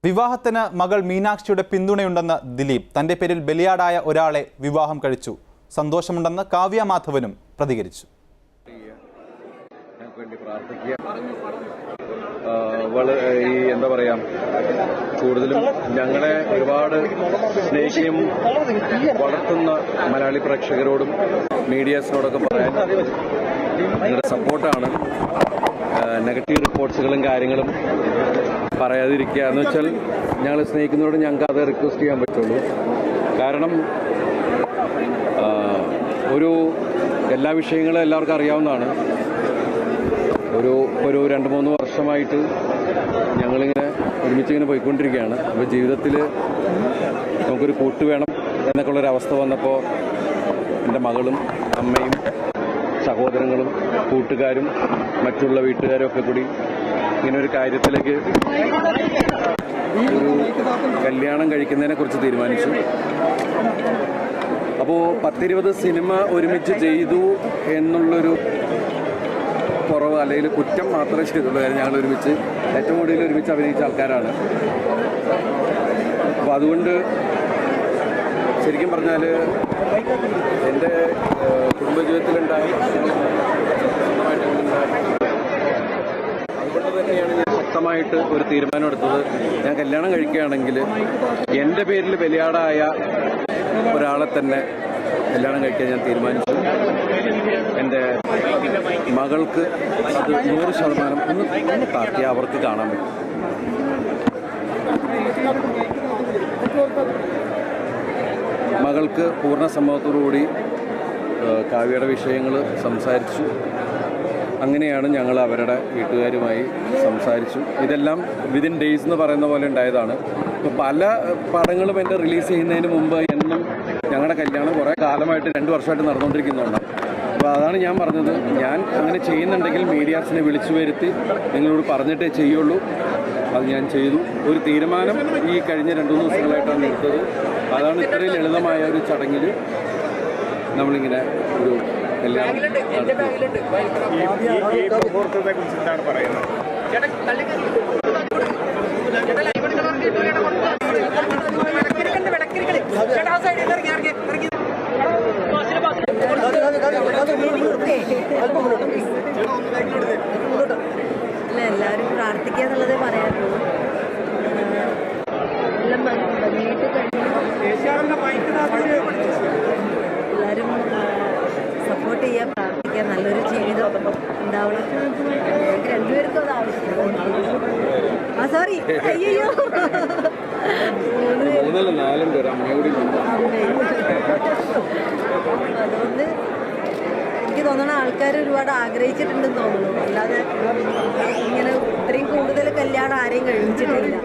വിവാഹത്തിന് മകൾ മീനാക്ഷിയുടെ പിന്തുണയുണ്ടെന്ന് ദിലീപ്. തന്റെ പേരിൽ ബലിയാടായ ഒരാളെ വിവാഹം കഴിച്ചു. സന്തോഷമുണ്ടെന്ന് കാവ്യ മാധവനും പ്രതികരിച്ചു. എന്താ പറയാ, കൂടുതലും ഞങ്ങളെ ഒരുപാട് സ്നേഹിക്കുകയും വളർത്തുന്ന മലയാളി പ്രേക്ഷകരോടും മീഡിയാസിനോടൊക്കെ പറയാൻ നിങ്ങളുടെ സപ്പോർട്ടാണ്. നെഗറ്റീവ് റിപ്പോർട്ട്സുകളും കാര്യങ്ങളും പറയാതിരിക്കുക എന്ന് വെച്ചാൽ ഞങ്ങൾ സ്നേഹിക്കുന്നതോട് ഞങ്ങൾക്ക് അത് റിക്വസ്റ്റ് ചെയ്യാൻ പറ്റുള്ളൂ. കാരണം എല്ലാ വിഷയങ്ങളും എല്ലാവർക്കും അറിയാവുന്നതാണ്. ഒരു 2-3 വർഷമായിട്ട് ഞങ്ങളിങ്ങനെ ഒരുമിച്ചിങ്ങനെ പോയിക്കൊണ്ടിരിക്കുകയാണ്. അപ്പോൾ ജീവിതത്തിൽ നമുക്കൊരു കൂട്ട് വേണം എന്നൊക്കെ ഉള്ളൊരവസ്ഥ വന്നപ്പോൾ എൻ്റെ മകളും അമ്മയും സഹോദരങ്ങളും കൂട്ടുകാരും മറ്റുള്ള വീട്ടുകാരും ഒക്കെ കൂടി ഇങ്ങനെ ഒരു കാര്യത്തിലേക്ക് ഒരു കല്യാണം കഴിക്കുന്നതിനെ കുറിച്ച് തീരുമാനിച്ചു. അപ്പോൾ 10-20 സിനിമ ഒരുമിച്ച് ചെയ്തു എന്നുള്ളൊരു കുറവ് അല്ലെങ്കിൽ കുറ്റം മാത്രമേ ചെയ്തുള്ളൂ. കാര്യം ഞങ്ങൾ ഏറ്റവും കൂടുതൽ ഒരുമിച്ച് അഭിനയിച്ച ആൾക്കാരാണ്. അപ്പോൾ അതുകൊണ്ട് ശരിക്കും പറഞ്ഞാൽ എൻ്റെ കുടുംബജീവിതത്തിലുണ്ടായ അതുകൊണ്ട് തന്നെയാണ് ഞാൻ ശക്തമായിട്ട് ഒരു തീരുമാനമെടുത്തത്. ഞാൻ കല്യാണം കഴിക്കുകയാണെങ്കിൽ എൻ്റെ പേരിൽ ബലിയാടായ ഒരാളെ തന്നെ കല്യാണം കഴിക്കാൻ ഞാൻ തീരുമാനിച്ചു. എൻ്റെ മകൾക്ക് അത് 100% ഒന്ന് താത്തി അവർക്ക് കാണാൻ പറ്റും. മകൾക്ക് പൂർണ്ണ സമ്മതത്തോടുകൂടി കാവ്യയുടെ വിഷയങ്ങൾ സംസാരിച്ചു. അങ്ങനെയാണ് ഞങ്ങൾ അവരുടെ വീട്ടുകാരുമായി സംസാരിച്ചു. ഇതെല്ലാം വിതിൻ ഡേയ്സ് എന്ന് പറയുന്ന പോലെ ഉണ്ടായതാണ്. ഇപ്പോൾ പല പടങ്ങളും എൻ്റെ റിലീസ് ചെയ്യുന്നതിന് മുമ്പ് എന്നും ഞങ്ങളുടെ കല്യാണം കുറേ കാലമായിട്ട് 2 വർഷമായിട്ട് നടന്നുകൊണ്ടിരിക്കുന്നുണ്ട്. അപ്പോൾ അതാണ് ഞാൻ പറഞ്ഞത്, ഞാൻ അങ്ങനെ ചെയ്യുന്നുണ്ടെങ്കിൽ മീഡിയാസിനെ വിളിച്ചു വരുത്തി നിങ്ങളോട് പറഞ്ഞിട്ടേ ചെയ്യുള്ളൂ. അത് ഞാൻ ചെയ്തു. ഒരു തീരുമാനം ഈ കഴിഞ്ഞ 2-3 ദിവസങ്ങളായിട്ടാണ് എടുത്തത്. അതാണ് ഇത്രയും ലളിതമായ ഒരു ചടങ്ങിൽ നമ്മളിങ്ങനെ ഒരു കല്യാണം എല്ലാവരും പ്രാർത്ഥിക്കുക എന്നുള്ളതേ പറയാറുള്ളൂ. എല്ലാം ഭംഗിയായിട്ട് എല്ലാവരും സപ്പോർട്ട് ചെയ്യുക, പ്രാർത്ഥിക്കുക, നല്ലൊരു ജീവിതം ഉണ്ടാവണം. ഞങ്ങൾക്ക് 2 പേർക്കും അത് ആവശ്യമാണ്. സോറി, അയ്യോ അതുകൊണ്ട് എനിക്ക് തോന്നുന്നു ആൾക്കാർ ഒരുപാട് ആഗ്രഹിച്ചിട്ടുണ്ടെന്ന് തോന്നുന്നു. അല്ലാതെ ഇങ്ങനെ ഇത്രയും കൂടുതൽ കല്യാണം ആരെയും കഴിച്ചിട്ടില്ല.